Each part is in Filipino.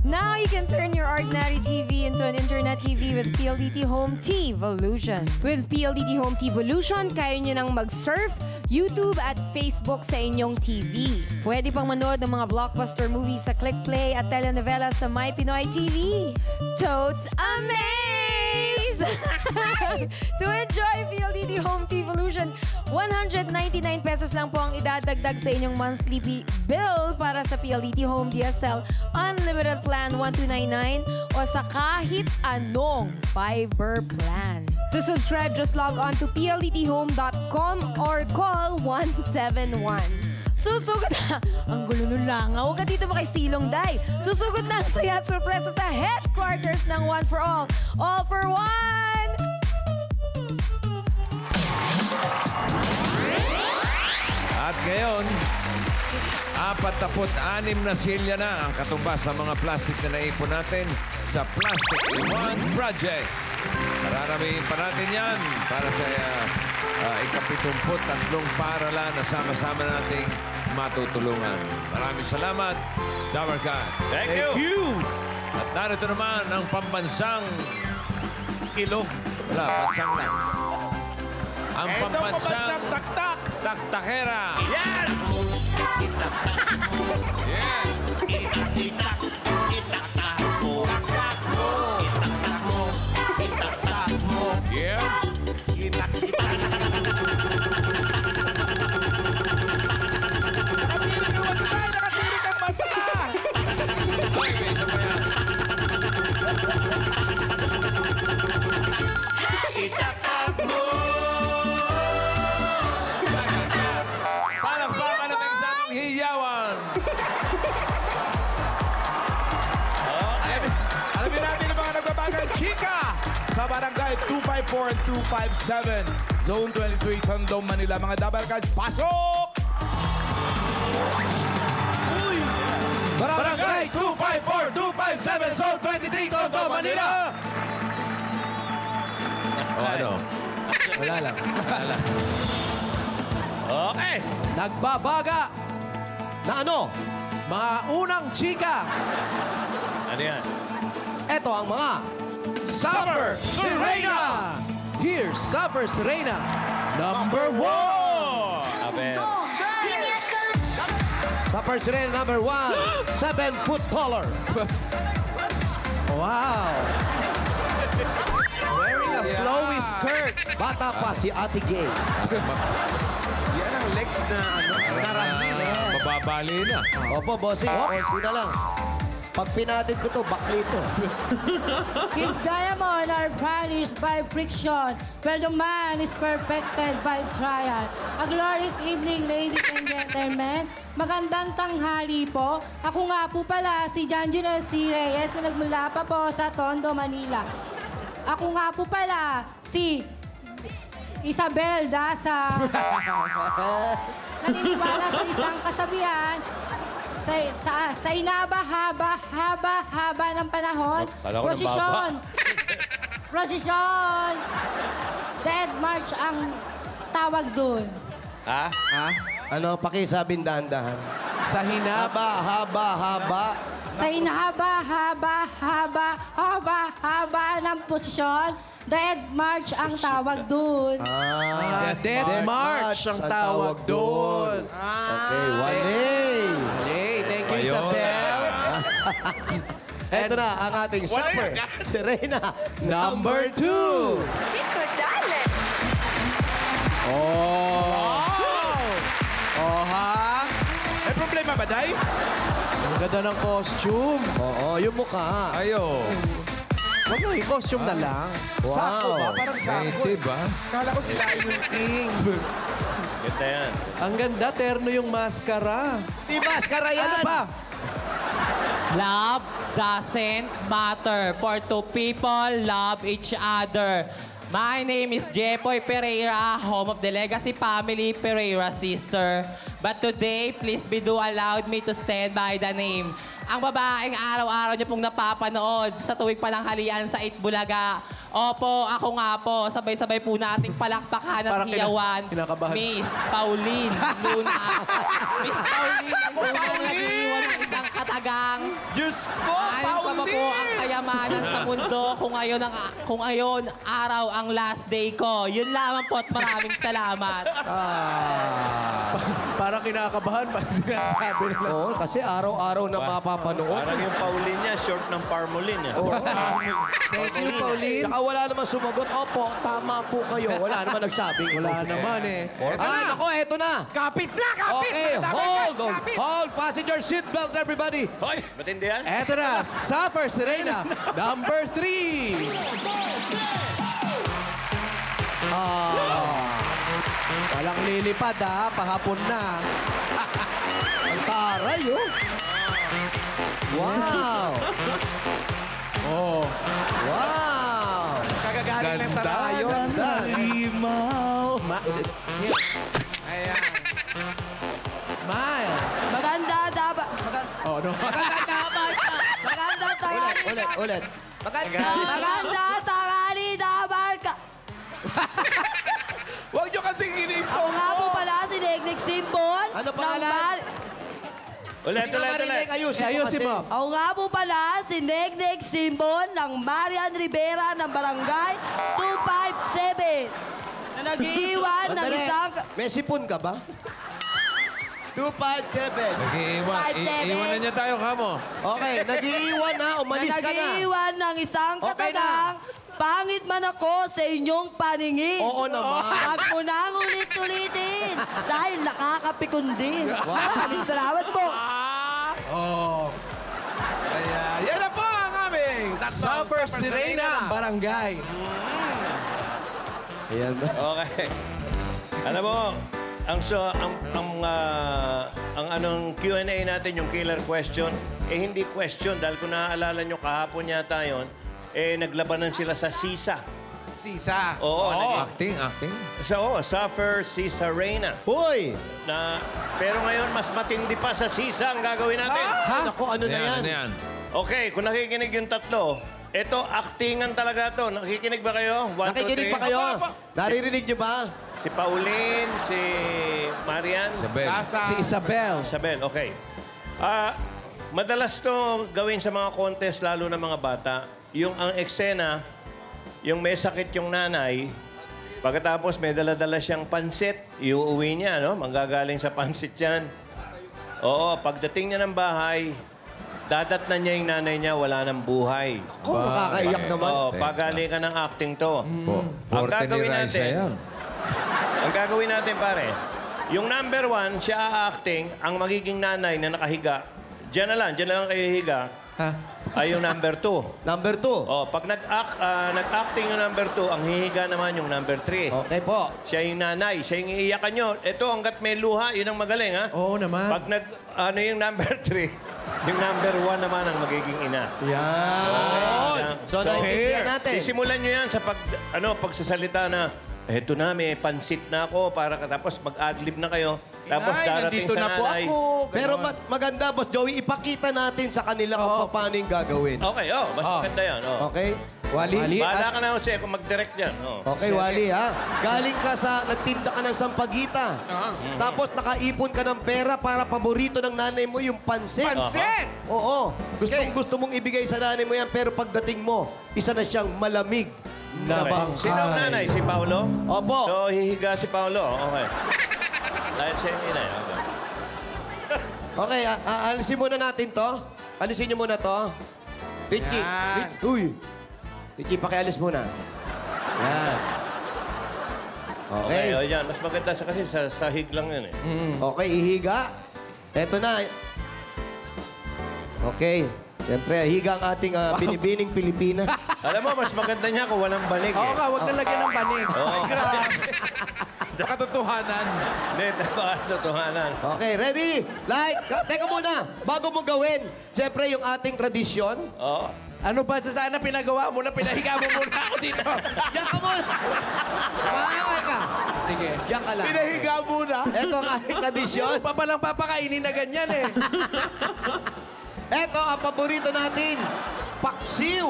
Now you can turn your ordinary TV into an internet TV with PLDT Home TVolution. With PLDT Home TVolution, kaya nyo nang mag-surf, YouTube at Facebook sa inyong TV. Pwede pang manood ng mga blockbuster movies sa Click Play at telenovela sa My Pinoy TV. Totes amaze! To enjoy PLDT Home TVolution, 199 pesos lang po ang idadagdag sa inyong monthly bill para sa PLDT Home DSL Unlimited Plan 1299 o sa kahit anong fiber plan. To subscribe, just log on to pldthome.com or call 171. Susugod na! Ang gulo nun lang. Huwag ka dito makaisilong, Day. Susugod na ang saya at sorpresa sa headquarters ng One for All. All for One! At ngayon, 46 na silya na ang katumbas sa mga plastic na naipon natin sa Plastic in One Project. Mararamihin pa natin yan para sa ika-73 paaralan na sama-sama nating matutulungan. Maraming salamat, Dabarkan. Thank you. At narito naman ang pambansang Ilong. wala, bansang lang. Ang pambansang taktak. taktakera. Yan! Yeah. Yeah. Nakatirik ang mata! Ay, may isa pa yan. Itakap mo! Palakpakan ng eksamong hiyawan. Alamin natin ang mga nagbabagang chika sa barangay 254 and 257, Zone 23, Tondo, Manila. Mga double cards, pasok! Uy! Barangay 254, 257, Zone 23, Tondo, Manila! O ano? Wala lang. Okay! Nagbabaga na ano? Mga unang chika. Ano yan? Ito ang mga Suffer Sirena! Here's Suffer Sirena, number 1! Aben. Suffer Sirena, number 1, 7 foot taller. Wow! Wearing a flowy skirt. Bata pa si Ate Gay. Yan ang legs na ano, narangin. Mababali na. Opo, bossing. Konti na lang. Pag pinatid ko to, bakli to. If diamond are punished by friction, well, the man is perfected by trial. A glorious evening, ladies and gentlemen. Magandang tanghali po. Ako nga po pala si Janjunel C. Reyes na nagmula pa po sa Tondo, Manila. Ako nga po pala si Isabel Dasa. Naniniwala sa isang kasabihan, sa inaba-haba ng panahon, prosesyon, dead march ang tawag dun. Ha? Ano? Pakisabing dahan-dahan. Sa hinaba. Haba. Sa inahaba ng posisyon, dead march ang tawag dun. Dead March ang tawag doon. Okay, Wale. Hey, thank you, Ayun. Isabel. Ito na ang ating Suffer Sirena, Number 2. Chico, dale! Oh, ha? May problema ba, Day? Ang ganda ng costume. Oo, yung mukha. Ayo. Wag mo, yung costume na lang. Sako ba? Wow. Parang sako. Native, ah. Kala ko sila yung king. Ganda yan. Ang ganda, terno yung maskara. Di maskara yan. Ano pa? Love doesn't matter, for two people love each other. My name is Jepoy Pereira, home of the legacy family Pereira sister. But today, please be do allowed me to stand by the name. Ang babaeng araw-araw niyo pong napapanood sa tuwing pananghalian sa Itbulaga. Opo, ako nga po. Sabay-sabay po nating palakpakan at Parang hiyawan. kinakabahan. Miss Pauline Luna. Miss Pauline Luna, nag-iwan ng isang tagang. Diyos ko, Ayon pa ba po ang Pauline! kayamanan sa mundo kung ayon araw ang last day ko. Yun lamang po at maraming salamat. Parang kinakabahan pa sinasabi nila. Oo, kasi araw-araw na mapapanood. Parang yung Pauline niya, short ng Parmolin niya. Thank you, Pauline. Saka wala naman sumagot. Opo, tama po kayo. Wala naman nagsabing. Wala naman eh. Nako, eto na. Kapit na, kapit! Okay, Mga Double hold, Guys, kapit! hold. Passenger seatbelt, everybody. Hoy, matindi yan? Eto na, Suffer Serena, number 3. Walang lilipad ha, pahapon na. Ang taray, oh. Wow. Oh. Wow. Kagagaling ng sarayon. Ganda. Ayan. Smile. Maganda dapat. Oh, no. Maganda tangali. Ulit. Maganda tangali dapat ka. Huwag nyo kasing Ako ini-stone nga po ko. pala si Negnig Simbon. Ano pangalan? Ulit. Ayusin mo. Ako nga po pala si Negnig Simbon ng Marian Rivera ng Barangay 257 na nag-iiwan ng Sandali. isang... May sipon ka ba? 257. Nag-iiwan. Iiwanan niya tayo, kamo. Okay, nag-iiwan na. Umalis ka na. Nag-iiwan ng isang Okay na. katagang pangit man ako sa inyong paningin. Oo naman. Huwag mo nang ulit-ulitin dahil nakakapikon din. Maraming salamat po. Oh. Ayan, yan na po ang aming tatlong Suffer Serena, barangay. Ayan ba? Okay. Alam mo, ang anong Q&A natin, yung killer question, hindi question dahil kung naaalala nyo kahapon yata yun, naglabanan sila sa Sisa. Sisa. Oo, Acting. Suffer Sisa Reina. Hoy! Pero ngayon, mas matindi pa sa Sisa ang gagawin natin. Ha? Naku, ano na yan? Ano yan? Okay, kung nakikinig yung tatlo, ito, actingan talaga to. Nakikinig ba kayo? 1, 2, Nakikinig 3. pa kayo? Naririnig niyo ba? Si Pauline, si Marian. Isabel. Si Isabel. Isabel, okay. Madalas to gawin sa mga contest, lalo na mga bata. Yung ang eksena, yung may sakit yung nanay, pagkatapos may dala-dala siyang pansit, iuuwi niya, no? Manggagaling sa pansit yan. Oo, pagdating niya ng bahay, dadatnan niya yung nanay niya, wala ng buhay. Ako, makakaiyak naman. Oo, pagaling ka ng acting to. Po. Ang 40 ni gagawin Raisa natin, yan. ang gagawin natin, pare, yung number 1, siya acting, ang magiging nanay na nakahiga, diyan na lang kayo higa, Ha? ay yung number 2. Number 2. Oh, pag nag-acting yung number 2, ang hihiga naman yung number 3. Okay po. Siya yung nanay, siya yung iiyakan nyo. Ito, hanggat may luha, yun ang magaling, ha? Oo naman. Pag yung number 3, yung number 1 naman ang magiging ina. Yan. So, naiintindihan natin. Sisimulan nyo yan sa pagsasalita na, eto na, may pansit na ako, para tapos mag-adlib na kayo. Tapos darating nandito sa na po nanay. ako. Pero maganda, Boss Joey, ipakita natin sa kanila kung paano yung gagawin. Okay, mas maganda yan. Oh. Okay? Wally? Wally. Bahala ka na, Jose, kung mag-direct yan. Oh. Okay, Wally, ha? Galing ka nagtinda ka ng sampagita. Tapos nakaipon ka ng pera para paborito ng nanay mo yung pansit. Pansit! Oo. Gusto mong ibigay sa nanay mo yan, pero pagdating mo, isa na siyang malamig na Okay. bangkay. Sino ang nanay? Si Paolo? Opo. So, hihiga si Paolo. Okay. Dahil siya yung inay. Okay. Okay, alisin muna natin to. Alisin niyo muna to. Richie. Yan. Uy. Richie, pakialis muna. Yan. Okay. Okay, o yan. Mas maganda kasi sa sahig lang yun eh. Okay, ihiga. Eto na. Okay. Siyempre, higa ang ating binibining Pilipinas. Alam mo, mas maganda niya kung walang banig Oo eh. nga, huwag na lagyan ng banig. Oo. Katotohanan. Hindi, baka totohanan. Okay, ready? Teka muna. Bago mo gawin, siyempre yung ating tradisyon. Oo. Ano ba sana pinagawa mo na pinahiga mo muna ako dito? Diyan ka muna. Maangal ka. Sige. Diyan ka lang. Pinahiga muna. Ito ang ating tradisyon. Pa palang papakainin na ganyan eh. Ito ang paborito natin. Paksiw.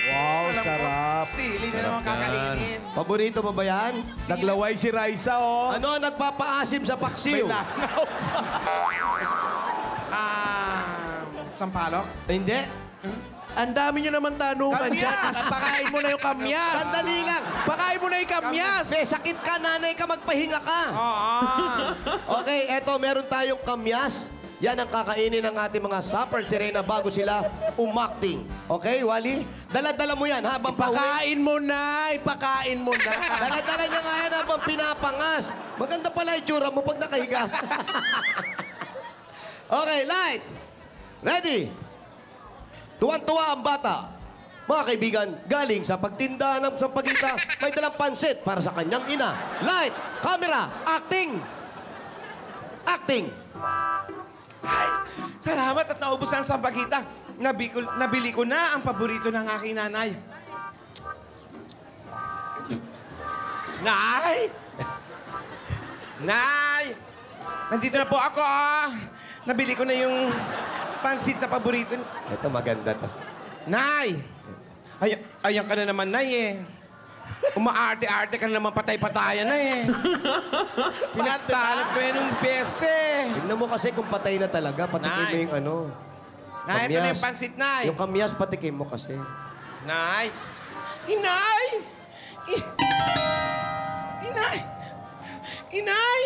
Wow, sarap. Sili na naman kakainin. Paborito mo ba yan? Naglaway si Raisa, oh. Ano ang nagpapaasim sa May paksiw? langaw pa. sampalok? Hindi. Ang dami nyo naman tanungan dyan. Pakain mo na yung kamyas. Sandali lang. Pakain mo na yung kamyas. May sakit ka, nanay ka, magpahinga ka. Oo. Okay, eto, meron tayong kamyas. Yan ang kakainin ng ating mga supper sirena bago sila umakting. Okay, Wally? Dala-dala mo yan habang pauwi. Pakain mo na. Ipakain mo na. Dala-dala niya nga yan habang pinapangas. Maganda pala itsura mo pag nakahiga. Okay, light. Ready? Tuwan-tuwa ang bata. Mga kaibigan, galing sa pagtinda ng sampagita, may dalang pansit para sa kanyang ina. Light, camera, acting! Acting! Salamat at naubos na ang sampagita. Nabili ko na ang paborito ng aking nanay. Nay! Nay! Nandito na po ako. Nabili ko na yung pansit na paborito. Ito, maganda to. Nay! Ayan ka na naman, Nay, eh. Umaarte-arte ka na naman, patay-patayan na, eh. Pinagtalat ko yan ng beste. Tignan mo kasi kung patay na talaga, patikim mo Nay. yung ano. Nay, ito na kamyas. yung pansit, Nay. Yung kamyas, patikim mo kasi. Nay! Inay! Inay! Inay!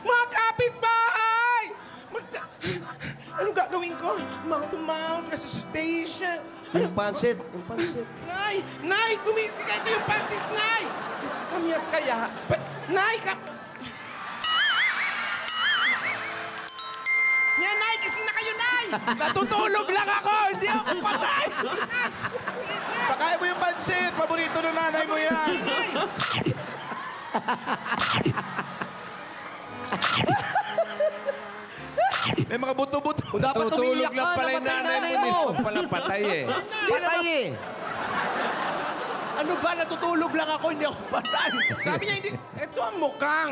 Mga kapitbahay! Anong gagawin ko? Mount resuscitation. Yung pansit, yung pansit. Nay! Nay! Gumising ka! Ito yung pansit, Nay! Kamyas kaya? Nay! Yan, Nay! Gising na kayo, Nay! Natutulog lang ako. Hindi ako patay. Pakain mo yung pansit! Paborito ng nanay mo yan! May mga buto-buto. Kung dapat Tutulog umiiyak lang ka, pala yung namatay nanay nanay mo. mo. Hindi pala patay eh. Patay eh. Ano ba? Natutulog lang ako. Hindi ako patay. Sabi niya, hindi. Ito ang mukhang.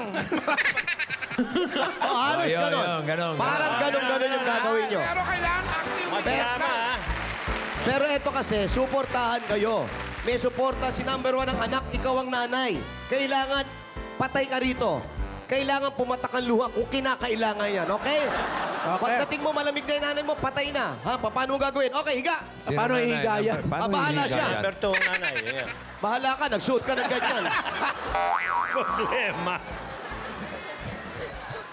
Oh, halos Ayun, ganon. ayun, ganon. Parang ganon yung gagawin nyo. Pero kailangan active. Pero eto kasi, suportahan kayo. May suporta si number 1 ang anak, ikaw ang nanay. Kailangan patay ka rito. Kailangan pumatak ang luha kung kinakailangan yan, okay? Pagdating mo, malamig na yung nanay mo, patay na. Ha? Paano mo gagawin? Okay, higa. Sino Paano nanay? ihiga yan? Paano Bahala ihiga siya. yan? Number 2 ang nanay. Ayan. Bahala ka, nag-shoot ka ng ganyan. Problema.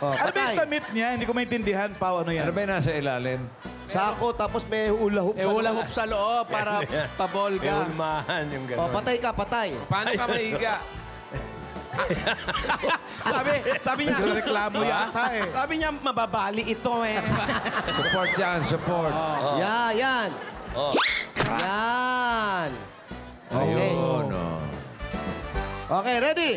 Oh, Ano ba patay. yung damit niya? Hindi ko maintindihan, Pao. Ano yan? Ano ba yung nasa ilalim? Sako, tapos may hula hoop Eh, hula hoop sa loob para May pabolga. ulmahan yung Oh, gano'n. patay ka, patay. Paano ka mahiga? sabi niya, reklamo yata eh. Sabi niya, mababali ito eh. Support yan, support. Yan. Oh. Yan. Okay. Ayun, oh. Okay, ready?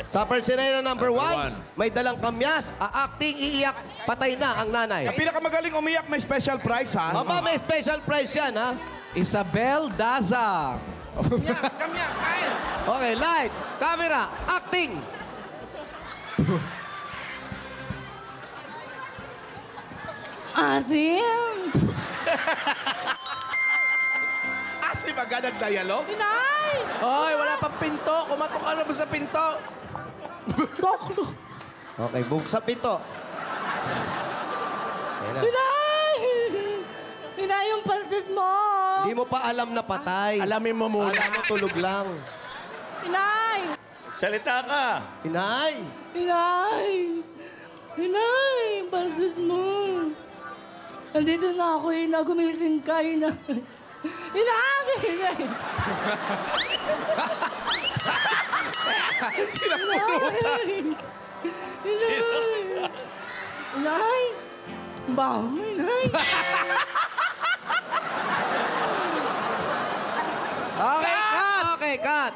Supper sirena number Number 1, may dalang kamyas, acting, iiyak, patay na ang nanay. Ang pinakamagaling umiyak, may special prize, ha? Aba, may special prize yan, ha? Isabel Daza. Kamyas, kain. Okay, lights, camera, acting. Asim! Asi baga nag-dialogue? Inay! Hoy, wala pang pinto. Kumatok ka na ba sa pinto? Toklo! Okay, buksan pito. Ayan na. Inay! Inay, yung pansit mo! Hindi mo pa alam na patay. Alamin mo muna. Alam mo, tulog lang. Inay! Salita ka. Inay! Inay! Inay, yung pansit mo! Nandito na ako, Ina. Gumiling ka, Ina. Inay! Inay! Inay! Inay! Inay! Baho, Inay! Okay, cut. Okay, cut.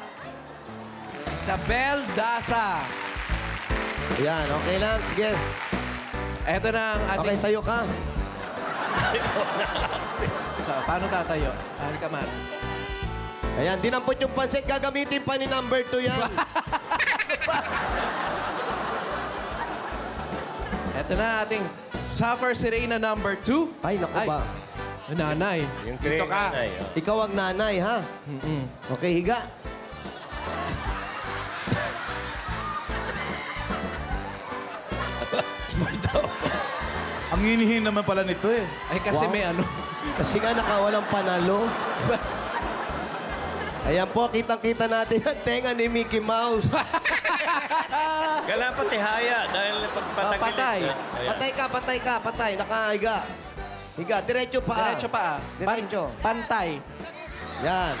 Isabel Daza. Ayan, okay lang. Sige. Ito na ang Okay, ating... tayo ka. Paano tatayo? Halika, Mar. Ayan, dinampot yung pansit. Gagamitin pa ni number 2 yan. Ito na ating Supper Sirena number 2. Ay, naku ba. Nanay. Yung three Dito ka. nanay. Oh. Ikaw ang nanay, ha? Okay, higa. Ang inihin naman pala nito eh. Ay, kasi Wow. may ano. Kasi nga nakawalang panalo. Ayan po, kitang-kita natin ang tenga ni Mickey Mouse. Kailangan pati haya dahil pagpatagilid. patay. Ayan. Patay. Nakahiga. Higa, diretso pa. Diretso pa. Diretso. Pantay. Yan.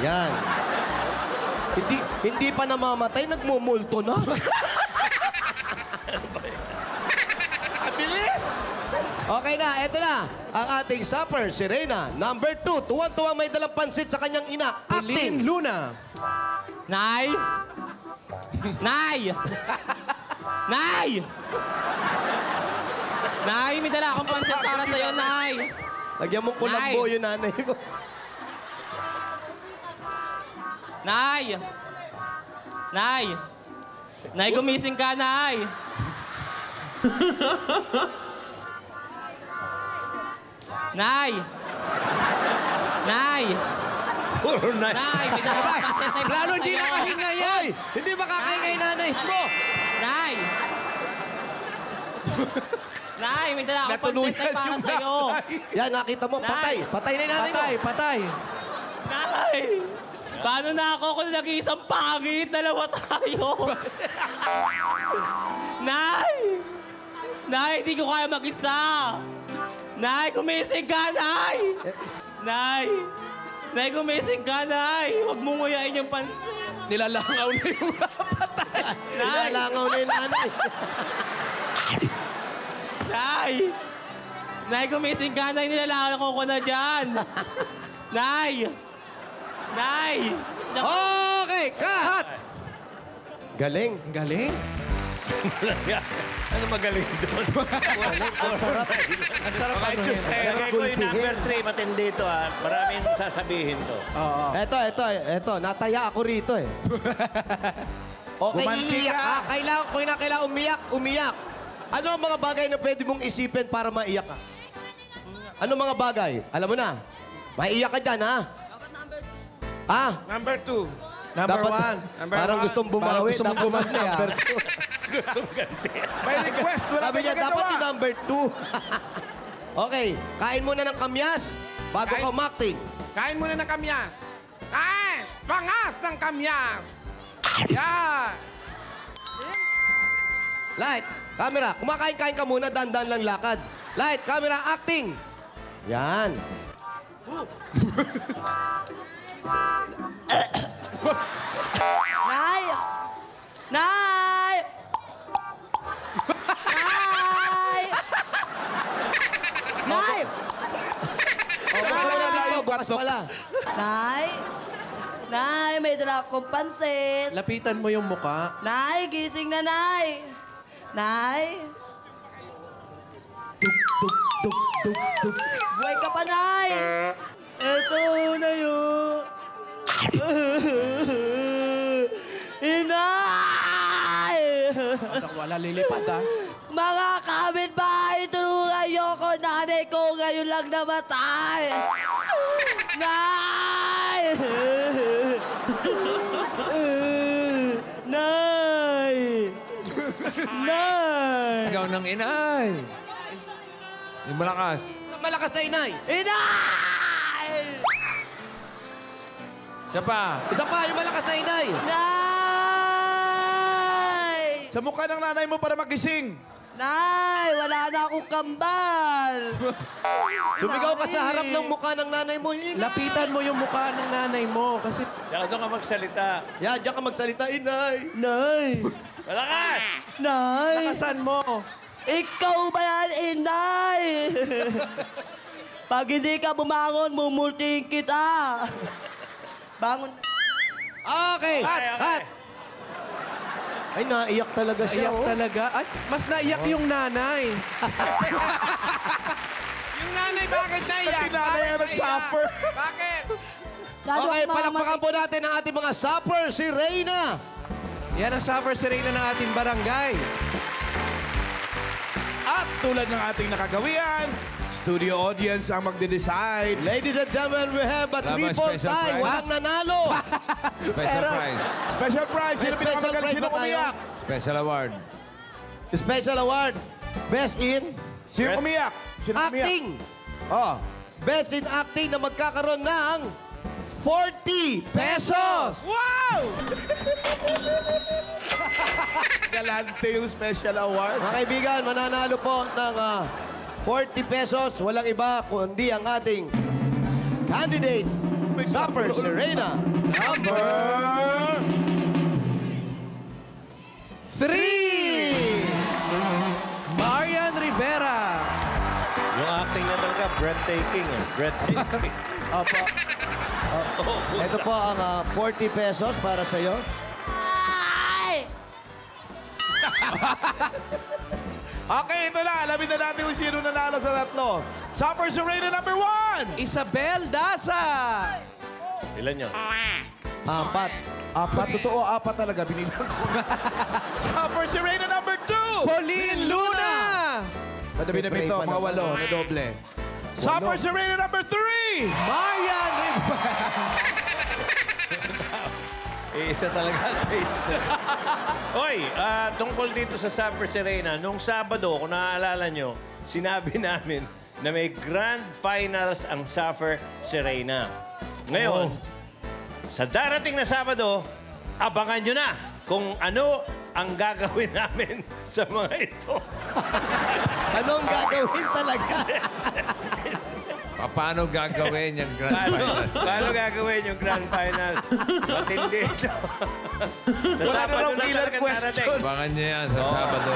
Yan. Hindi pa namamatay, nagmumulto na. Bilis! Okay na, eto na. Ang ating supper, si Reyna. Number 2, tuwang-tuwang may dalang pansit sa kanyang ina. Lin Acting. Luna. Nay! Nay! Nay! Nay, may dala akong pansit para sa'yo, Nay. Lagyan mo kulambo Nay. yung nanay mo. Nay! Nay! Nay, gumising ka, Nay! Nay! Nay! Puro na. Nay, may dala akong pansit, Nay, para Lalo hindi sa'yo. nakahinga yan. Hoy! Hindi ba kakaingay nanay mo? Nay! Nay, may dala akong pansit, Nay, para sa'yo. Yan, nakita mo, Nay. patay. Patay na yung nanay mo. Patay. Nay! Paano na ako kung nag-iisang pangit? Dalawa tayo. Nay! Nay, hindi ko kaya mag-isa. Nay, gumising ka, Nay! Nay! Nay, gumising ka, Nay! Huwag mo nguyain yung pansit. Nilalangaw na yung patay. Nay! Nilalangaw na yung nanay. Nay! Nay, gumising ka, Nay! Nilalangaw ko na dyan. Nay! Nay! Okay, cut! Galing. Galing. Ano magaling doon? Ang sarap. Ang sarap ano yun. Lagay ko yung number 3, matindi ito ha. Maraming sasabihin to. Oo. Eto. Nataya ako rito eh. Okay, iiyak ka. Kailangan umiyak. Ano ang mga bagay na pwede mong isipin para maiyak ka? Ano mga bagay? Alam mo na. Maiyak ka dyan, ha? Ah, Number 2. Number dapat- one. Parang gustong bumawi. Parang gusto mong Dapat gumanti, ah. number 2. May request. Wala Sabi niya, pa dapat magagawa. yung number 2. Okay, kain muna ng kamyas bago Kain. ka umakting. Kain muna ng kamyas. Kain! Pangas ng kamyas! Yan! Light, camera. Kumakain-kain ka muna, dandan lang lakad. Light, camera, acting. Yan. Nay! Nay! Nay! Nay! Bukas pala. Nay! Nay, may dala akong pansit. Lapitan mo yung muka. Nay, gising na, Nay! Nay! Buhay ka pa, Nay! Eto na yun. Inay! Pasang wala lilipad, ha? Mga kapitbahay, tulungan niyo ko. Nanay ko ngayon lang namatay. Nay! Nay! Nay! Ikaw ng inay. Yung malakas. Malakas na inay. Inay! Siya pa. Isa pa, yung malakas na inay. Nay! Sa mukha ng nanay mo para magising. Nay! Wala na akong kambal! Sumigaw ka sa harap ng mukha ng nanay mo. Inay! Lapitan mo yung muka ng nanay mo. Kasi Tsaka doon ka magsalita. Yan, diyan ka magsalita, inay. Nay! Malakas! Nay! lakasan mo. Ikaw ba yan, inay? Pag hindi ka bumangon, mumulting kita. Bangon. Okay, cut. Ay, naiyak talaga siya. Iyak oh. talaga. Ay, mas naiyak yung nanay. Yung nanay, bakit naiyak? Kasi nanay ang nag-suffer. Bakit? Okay, palakpakan po natin ang ating mga supper, si Reyna. Yan ang suffer si Reyna ng ating barangay. At tulad ng ating nakagawian, studio audience ang magde-decide. Ladies and gentlemen, we have a Wala ba triple special tie. prize? Walang nanalo. Special prize. Special prize. Sino May special pinakamagaling? prize Sino ba tayo? umiyak? Special award. Special award. Best in Sino umiyak? Sino umiyak? acting. Oh. Best in acting na magkakaroon ng 40 pesos. Wow! Galante yung special award. Mga kaibigan, mananalo po ng 40 pesos. Walang iba kundi ang ating candidate, Supper Serena, number 3! Marian Rivera. Yung acting niya talaga, breathtaking. Breathtaking. Opo. Ito po ang 40 pesos para sa iyo. Okay, ito na. Alamin na natin kung sino nanalo sa tatlo. Supper Serena number 1! Isabel Daza. Ilan yun? Apat. Totoo, apat talaga. Binilang ko. Supper Serena number 2! Pauline Luna. Madami na Pray ito, pa mga naman. 8 na doble. Supper Serena number 3! Marian Rivera. Isa talaga taste. Hoy, tungkol dito sa Supper Serena, nung Sabado, kung naaalala nyo, sinabi namin na may grand finals ang Supper Serena. Ngayon, sa darating na Sabado, abangan nyo na kung ano ang gagawin namin sa mga ito. Anong gagawin talaga? Paano gagawin yung Grand Finals? Paano gagawin yung grand finals? Matindi. Sa Wala na Sabado raw na killer talaga question. darating. Abangan niya yan sa Sabado.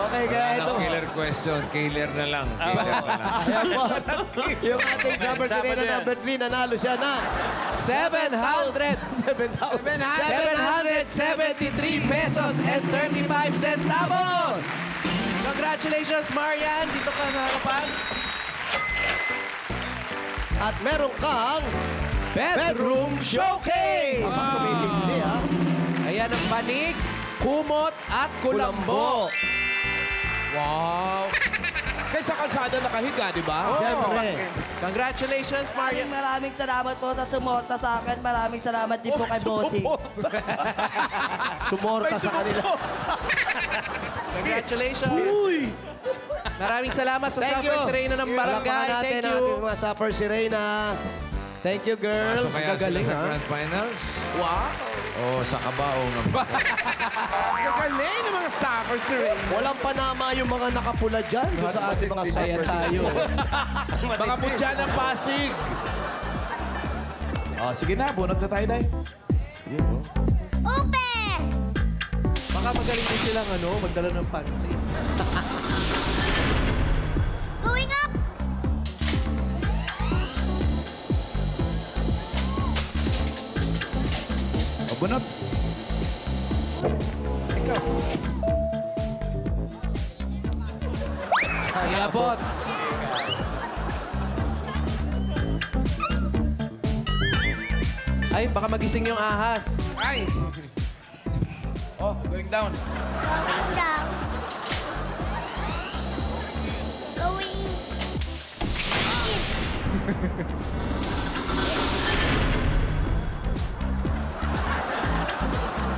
Okay, kaya ito. Anong killer question? Killer na lang. Killer na lang. Ayan po. Yung ating Supper Serena Sabado yan. number 3, nanalo siya ng 773 pesos and 35 centavos. Congratulations, Marian. Dito ka sa harapan. At meron kang Bedroom Showcase. Aba, tumitindi, ha? Ayan ang panig, kumot at kulambo. Wow. Kaysa kalsada nakahiga, di ba? Siyempre. Congratulations, Marian. Maraming salamat po sa sumorta sa akin. Maraming salamat din po kay Bossing. Sumorta sa kanila. Congratulations. Uy! Maraming salamat sa Thank Supper you. Serena ng Palakpakan barangay. natin Thank ang you. ating mga Supper Serena. Thank you, girls. So kaya Gagaling, sila sa ha? Grand Finals? Wow. O sa Kabao ng Gagaling ng mga Supper Serena. Walang panama yung mga nakapula dyan doon sa ating mga Supper Serena. Mga putya ng Pasig. Oh, sige na, bunot na tayo, Day. Upe! Baka magaling din silang magdala ng pansin. Going up! O, bunot. Iabot. Ay, baka magising yung ahas. Ay! Oh, going down. Going down. Going in.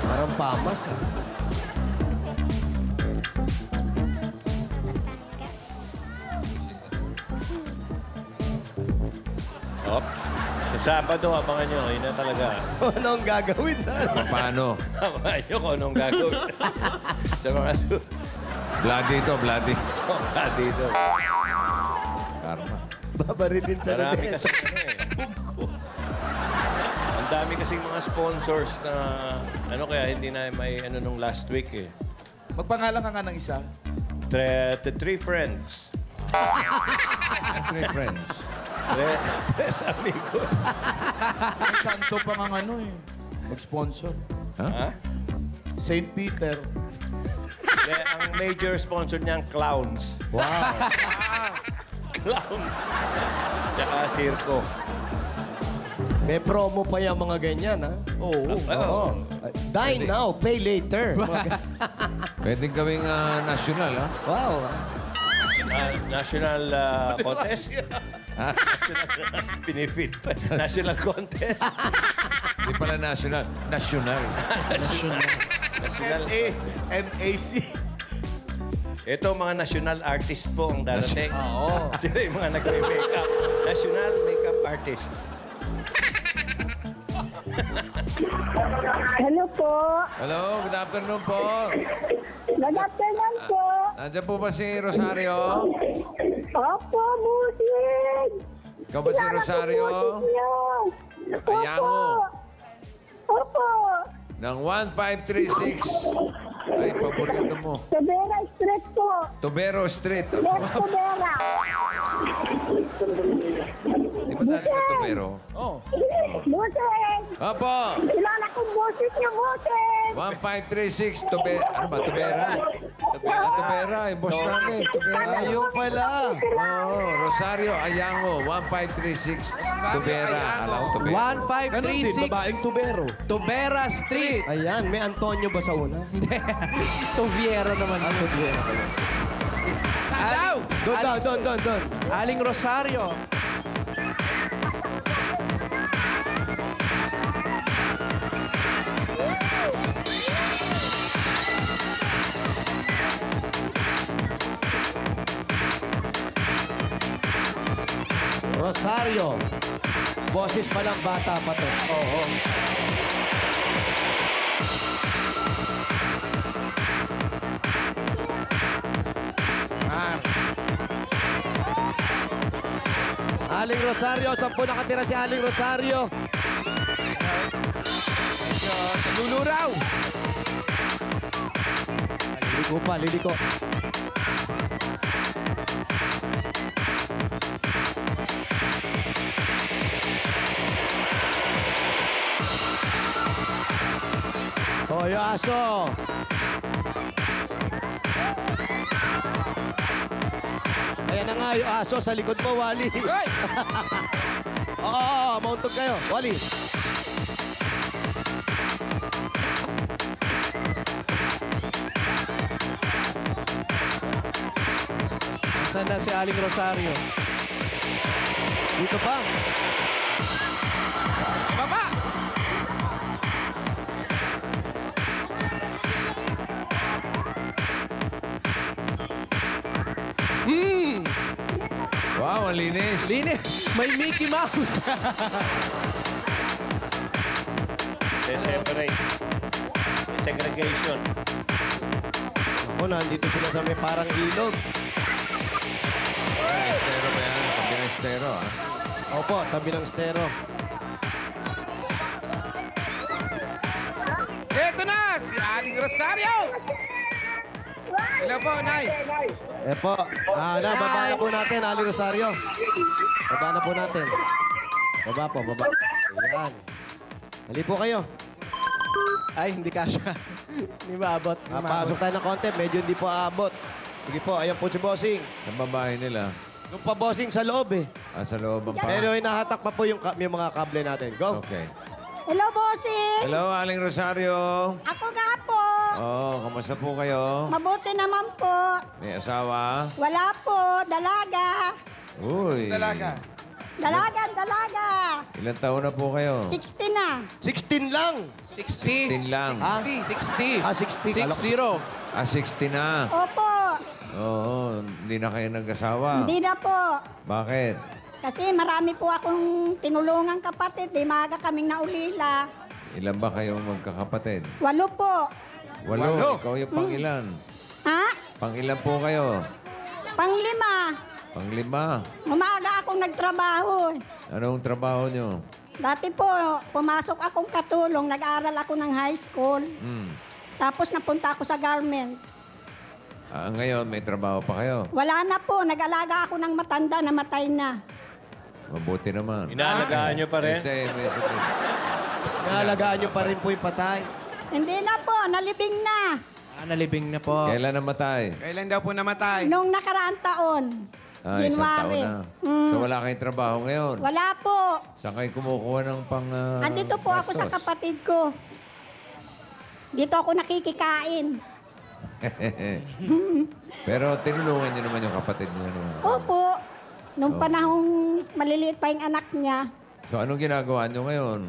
Parang pamas, ha? Oops. Sa Sabado, abangan nyo. Yun na talaga. Anong gagawin? Paano? Abangan nyo kung anong gagawin. Sa mga Bloody ito, bloody. dito. Karma. Babarilin sa Marami lunes. kasi Ang dami kasing mga sponsors na kaya hindi na may nung last week eh. Magpangalan ka nga ng isa. The Three Friends. Three friends. Tres amigos. May santo pa nga mag-sponsor. Ha? St. Peter. Ang major sponsor niyang Clowns. Wow. Clowns. Tsaka Circo. May promo pa yung mga ganyan, ha? Oo. Oo. Dine now, pay later. Pwedeng gawing national, ha? Wow. National contest. Pinipit pa. National contest. Hindi pala national. National. National. NAC. Ito, mga national artist po ang darating. Oo. Sila yung mga nagme-makeup. National makeup artist. Hello po. Hello, good afternoon po. Good afternoon po. Nandiyan po ba si Rosario? Opo, Busing. Ikaw ba si Rosario? Ayango. Opo. Ng 1536. Ay, paborito mo. Tobera Street po. Tobero Street. Yes, Tobera. Di ba dati mas Tobero? Busing. Opo. Kilala kong Busing niya, Busing. 1536. Ano ba? Tobera? Tobera. Yung boss namin. Tobera. Ayun pala. Oo. Rosario Ayango. 1536. Tobera. Alam ko, Tobera. 1536. Babaeng tubero. Tobera Street. Ayan, may Antonio ba sa una? Tuviero naman. Tuviera pala. Alaw! Doon. Aling Rosario. Rosario. Boses pa lang, bata pa to. Oo. Aling Rosario, 10 nakatira si Aling Rosario. Luluraw. Liliko. Hoy, aso. Ayan na nga yung aso sa likod mo, Wally. Oo, mauntog kayo. Wally. Saan na si Aling Rosario? Dito pa. Baba! Wow, ang linis. Linis. May Mickey Mouse. Separate. Segregation. Ako, nandito sila sa may parang ilog. Estero ba yan? Tabi ng estero, ah. Opo, tabi ng estero. Eto na, si Aling Rosario. Hello po, Nay. Po. Baba na po natin, Ali Rosario. Baba na po natin. Baba po, baba. Ayan. Hali po kayo. Ay, hindi kasha. Hindi maabot. Pasok tayo ng konti, medyo hindi po aabot. Sige po, ayan po si Bossing. Sa babae nila. Yung pa Bossing sa loob eh. Sa loob ang pa. Pero hinahatak pa po yung mga kable natin. Go. Okay. Hello, Busing. Hello, Aling Rosario. Ako nga po. Kamusta po kayo? Mabuti naman po. May asawa? Wala po. Dalaga. Uy. Dalaga. Dalaga. Ilan taon na po kayo? 60 na. 16 lang. 16 lang. 60. 60. 60. 60 na. Opo. Oo, hindi na kayo nag-asawa. Hindi na po. Bakit? Kasi marami po akong tinulungang kapatid. Di maaga kaming naulila. Ilan ba kayong magkakapatid? 8 po. 8. Ikaw yung pang-ilan. Ha? Pang-ilan po kayo? 5. Pang-5. Umaga akong nagtrabaho. Anong trabaho nyo? Dati po, pumasok akong katulong. Nag-aaral ako ng high school. Tapos napunta ako sa garment. Ngayon, may trabaho pa kayo? Wala na po. Nag-alaga ako ng matanda. Namatay na. Mabuti naman. Inaalagaan nyo pa rin? May sakit. Naalagaan nyo pa rin po yung patay. Hindi na po. Nalibing na. Nalibing na po. Kailan namatay? Kailan daw po namatay? Nung nakaraang taon. Isang January. taon na. So wala kayong trabaho ngayon? Wala po. Saan kayo kumukuha ng pang Andito po ako sa gastos? kapatid ko. Dito ako nakikikain. Pero tinulungan niyo naman yung kapatid niyo. Opo. Nung panahong maliliit pa yung anak niya. So anong ginagawa niyo ngayon?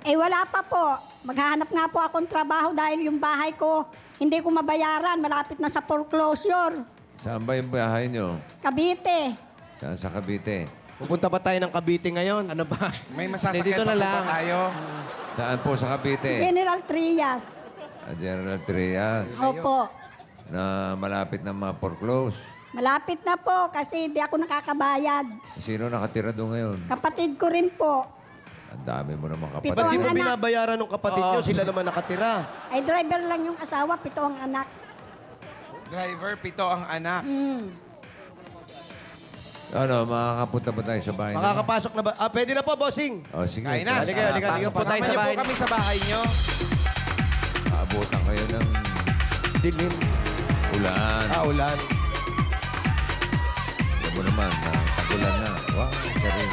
Eh wala pa po. Maghahanap nga po akong trabaho dahil yung bahay ko Hindi ko mabayaran. Malapit na sa foreclosure. Saan ba yung bahay nyo? Cavite. Saan sa Cavite? Pupunta pa tayo ng Cavite ngayon. Ano ba? May masasakyan Dito na pa po lang. ba tayo? Saan po sa Cavite? General Trias. General Trias. Opo. Na malapit na ma-foreclose. Malapit na po kasi hindi ako nakakabayad. Sino nakatira doon ngayon? Kapatid ko rin po. Ang dami mo naman Pito kapatid. Ba't di ang mo anak. binabayaran ng kapatid nyo? Sila naman nakatira. Ay driver lang yung asawa, 7 ang anak. Driver, 7 ang anak. Ano, makakapunta ba tayo sa bahay? Makakapasok na ba? Pwede na po, bossing. Oh, sige. Kain na. Halika. Pasok po tayo sa Kasama niyo bahay. po kami sa bahay nyo. Aabutan kayo ng Dilim. ulan. Ulan. Alam mo naman, tagulan na. Wow, sarin.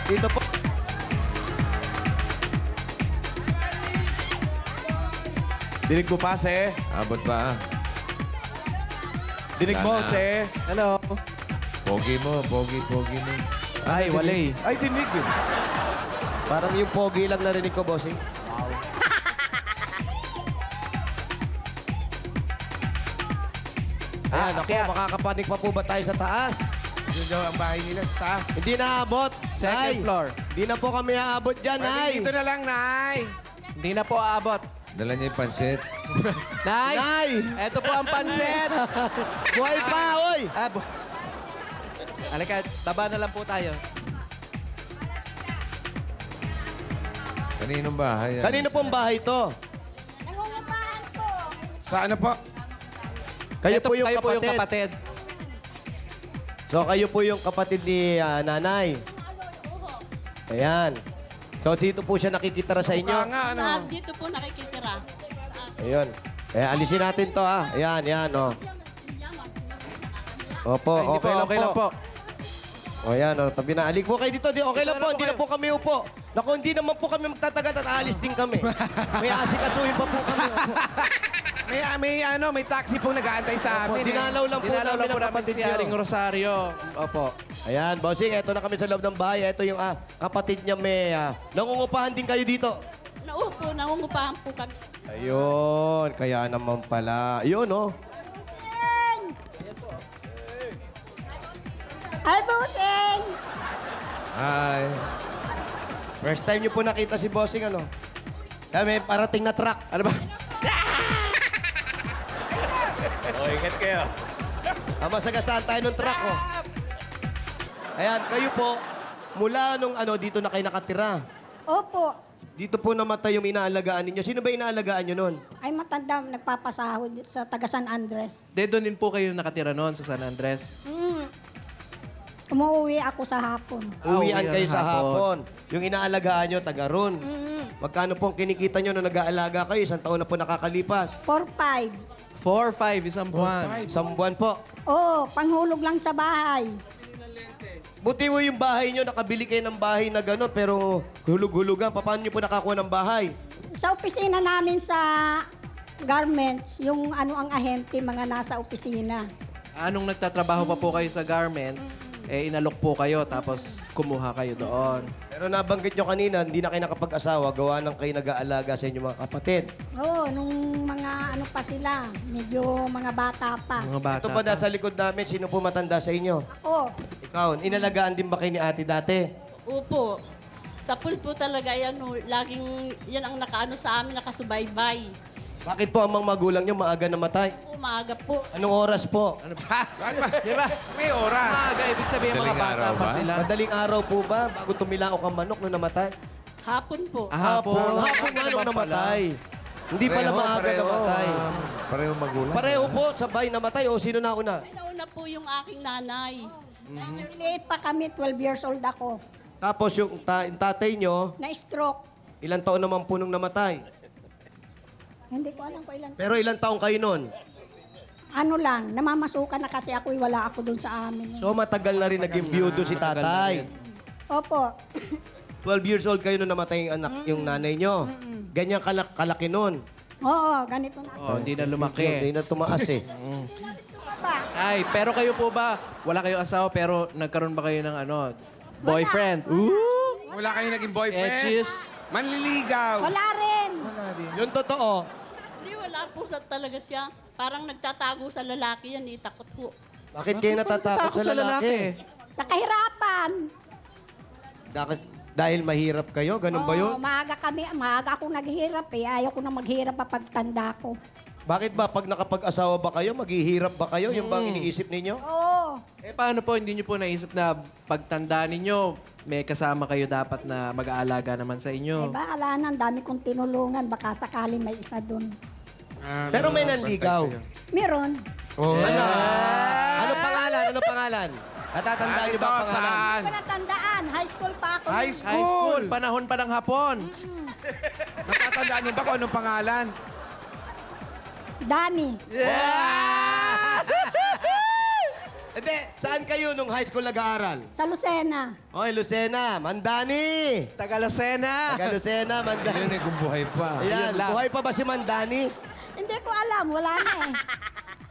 Dito po. Dinig mo pa, se. Abot ba? Dinig mo, Wala na. se. Hello? Pogi mo. Ay, wala eh. Ay, dinig yun. Parang yung pogi lang narinig ko, bossing. Ayan, ako, makakapanik pa po ba tayo sa taas? Yun daw ang bahay nila sa taas. Hindi na aabot. Second Nay. floor. Hindi na po kami aabot dyan, Nay. Dito na lang, Nay. Hindi na po aabot. Dala niya yung pansit. Nay! Nay! Eto po ang pansit! Buhay pa, oy! Halika, taba na lang po tayo. Kaninong bahay yan? Kanino pong bahay to? Nangungupahan po. Sa ano po? Kayo Eto, po yung kayo kapatid. po yung kapatid. So, kayo po yung kapatid ni nanay. Ayan. So, dito po siya nakikitara sa inyo. Mukha nga, ano? Dito po nakikitira. Ayun. Alisin natin to, ha. Ayan, oh. Opo, Ay, hindi okay, po, okay lang po. O, yan, o. Tabi na. Alik po kayo dito. Okay lang po. Hindi na po kami upo. Naku, hindi naman po kami magtatagat at aalis din kami. May asikasuhin pa po kami. Opo. May taxi pong nag-aantay sa Opo, amin. dinalaw lang po Dinalaw namin lang po ang namin kapatid si niyo. Aling Rosario. Opo. Ayan, bossing, eto na kami sa loob ng bahay. Eto yung kapatid niya, may nangungupahan din kayo dito. Naupo, nangungupahan po kami. Ayun, kaya naman pala. Ayun, oh. Ay, Busing! Hi. First time niyo po nakita si bossing, ano? May parating na truck. Ano ba? Ingat kayo. Masagasaan tayo ng truck, oh. Ayan, kayo po, mula nung dito na kayo nakatira. Opo. Dito po namatay yung inaalagaan ninyo. Sino ba inaalagaan nyo nun? Ay, matanda, nagpapasahod sa taga San Andres. Doon din po kayo nakatira noon sa San Andres. Umuwi ako sa hapon. Uwian uwi kayo ng sa hapon. hapon. Yung inaalagaan nyo, taga ron. Magkano pong kinikita nyo na nag-aalaga kayo? Isang taon na po nakakalipas. 4-5. 4-5, isang buwan. Isang buwan po. Oo, panghulog lang sa bahay. Buti mo yung bahay nyo, nakabili kayo ng bahay na gano'n, pero hulug-hulugan. Paano nyo po nakakuha ng bahay? Sa opisina namin sa garments, yung ang ahente, mga nasa opisina. Anong nagtatrabaho pa po kayo sa garment, inalok po kayo, tapos kumuha kayo doon. Pero nabanggit nyo kanina, hindi na kayo nakapag-asawa, gawa ng kayo nag-aalaga sa inyong mga kapatid. Oo, nung mga pa sila, medyo mga bata pa. Mga bata Ito ba nasa likod namin, sino po matanda sa inyo? Ako, Ikaw, inalagaan din ba kayo ni ate dati? Upo. Sa pool po talaga yan, laging yan ang nakaano sa amin, nakasubaybay. Bakit po ang mga magulang nyo maaga namatay? Umaga po. Anong oras po? Ano ba? Di ba? May oras. Maaga, ibig sabihin mga Madaling bata araw pa ba? sila. Madaling araw po ba bago tumilaok ang manok nung namatay? Hapon po. Hapon. Hapon nga nung namatay. Hindi pala maaga namatay. Pareho magulang. Pareho po, sabay namatay o sino na una? Nauna po yung aking nanay. liit pa kami, 12 years old ako. Tapos yung tatay nyo, Na-stroke. ilang taon naman po nung namatay? Hindi ko alam kung ilan. Pero ilang taong kayo nun? Ano lang, namamasukan na kasi ako, wala ako doon sa amin. So matagal na rin naging biyudo si tatay. Opo. 12 years old kayo nung namatay yung anak, yung nanay nyo. Ganyan kalaki nun. Oo, ganito na. Oh, hindi na lumaki. Hindi na tumaas eh. Ay, pero kayo po ba, wala kayong asawa pero nagkaroon ba kayo ng boyfriend? Ooh! Wala kayong naging boyfriend? Etchis. Manliligaw. Wala rin. Wala rin. Yung totoo, Hindi, wala po sa talaga siya. Parang nagtatago sa lalaki yan, takot ho. bakit kayo natatakot sa lalaki? Sa kahirapan. Dahil mahirap kayo? Ganun ba yun? Oo, maaga akong naghihirap eh. Ayaw ko na maghirap pa pagtanda ko. Bakit ba pag nakapag-asawa ba kayo, maghihirap ba kayo? Yung bang iniisip ninyo? Oo. Eh, paano po, hindi nyo po naisip na pagtanda ninyo, may kasama kayo dapat na mag-aalaga naman sa Eh, inyo? bahala na. Ang dami kong tinulungan. Baka sakaling may isa dun. Pero may nanligaw. Meron. Ano pangalan? Ano pangalan? Natatandaan niyo ba ang pangalan? Hindi ko natandaan. High school pa ako. High nun. High school, panahon pa ng hapon. Natatandaan niyo ba kung anong pangalan? Danny. Hindi, saan kayo nung high school nag-aaral? Sa Lucena. Oy, Lucena, Mandani. Tagalasena. Taga Lucena, Mandani. Hindi kung buhay pa. Ayan, Ayun lang. buhay pa ba si Mandani? Hindi ko alam. Wala na eh.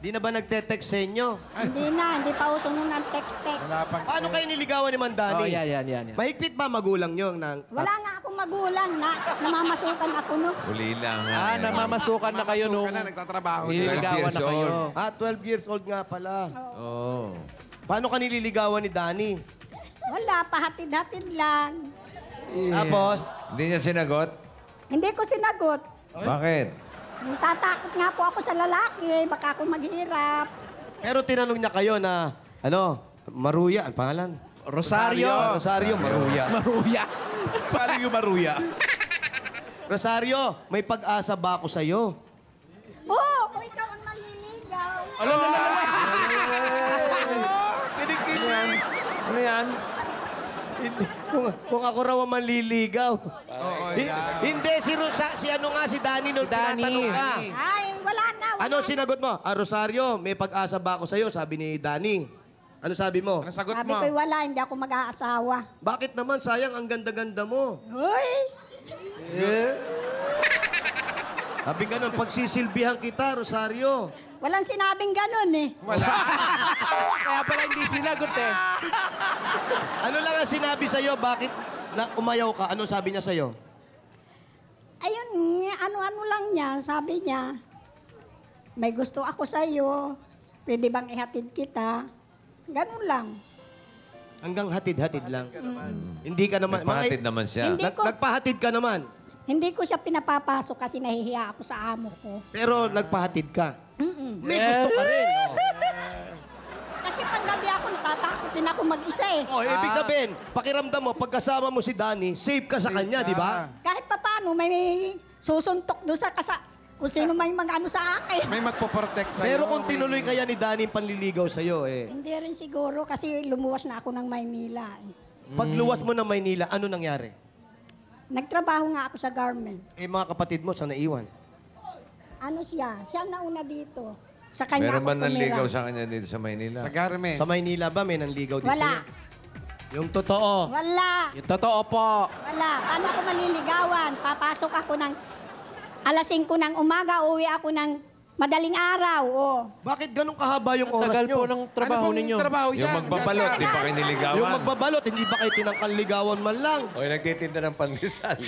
Di na ba nagte-text sa inyo? Hindi na. Hindi pa uso nun ng text-text. Wala pang... Paano kayo niligawan ni Mandani? Oh, yan. Mahigpit ba magulang nyo? Wala nga akong magulang na namamasukan ako no. Uli lang. Namamasukan na kayo nung nagtatrabaho. nililigawan na kayo. 12 years old nga pala. Oo. Paano ka nililigawan ni Danny? Wala. Pahatid-hatid lang. Tapos, Hindi niya sinagot? Hindi ko sinagot. Bakit? Tatakot nga po ako sa lalaki. Baka ako maghirap. pero tinanong niya kayo na, Maruya, ang pangalan? Rosario. Rosario, Maruya. Maruya. Paano yung maruya? Rosario, may pag-asa ba ako sa'yo? Oo, kung ikaw ang manliligaw. Ano yan? Kung ako raw ang manliligaw. Hindi, si Danny nung Danny. tinatanong ka. Ay, wala na. Wala Ano sinagot mo? Rosario, may pag-asa ba ako sa'yo? Sabi ni Danny. Ano sabi mo? Ano sagot Sabi mo? ko, wala. Hindi ako mag-aasawa. Bakit naman? Sayang, ang ganda-ganda mo. Uy! Sabi ganun, pagsisilbihan kita, Rosario. Walang sinabing ganun eh. Kaya pala hindi sinagot eh. Ano lang ang sinabi sa'yo? Bakit na umayaw ka? Ano sabi niya sa'yo? Ayun, ano-ano lang niya. Sabi niya, may gusto ako sa'yo. Pwede bang ihatid kita? Ganun lang. Hanggang hatid-hatid lang. Hindi ka naman... Nagpahatid naman siya. Hindi ko- Nagpahatid ka naman. Hindi ko siya pinapapasok kasi nahihiya ako sa amo ko. Pero nagpahatid ka. Mm-mm. May gusto ka rin. Oh. Kasi panggabi ako, natatakot din ako mag-isa eh. Oh, ibig sabihin, pakiramdam mo, pagkasama mo si Danny, safe ka sa kanya, di ba? Kahit pa paano, may susuntok doon sa kung sino may mag-ano sa akin. May magpo-protect sa'yo. Pero kung tinuloy kaya ni Danny yung panliligaw sa'yo, Hindi rin siguro kasi lumuwas na ako ng Maynila. pagluwas mo ng Maynila, ano nangyari? Nagtrabaho nga ako sa garment. Mga kapatid mo, saan naiwan? Ano siya? Siya ang nauna dito. Sa kanya Meron ako ba nanligaw tumira. sa kanya dito sa Maynila? Sa garment. Sa Maynila ba may nanligaw din Wala. sa'yo? Yung totoo. Wala. Yung totoo po. Wala. Paano ako maliligawan? Papasok ako ng alas 5 ng umaga, uwi ako ng madaling araw. Oh. Bakit ganun kahaba yung oras Tagal nyo? po ng trabaho ninyo. trabaho Yung yan? magbabalot, di pa kayo niligawan? Yung magbabalot, hindi ba kayo tinangkal ligawan man lang? O nagtitinda ng pandesal.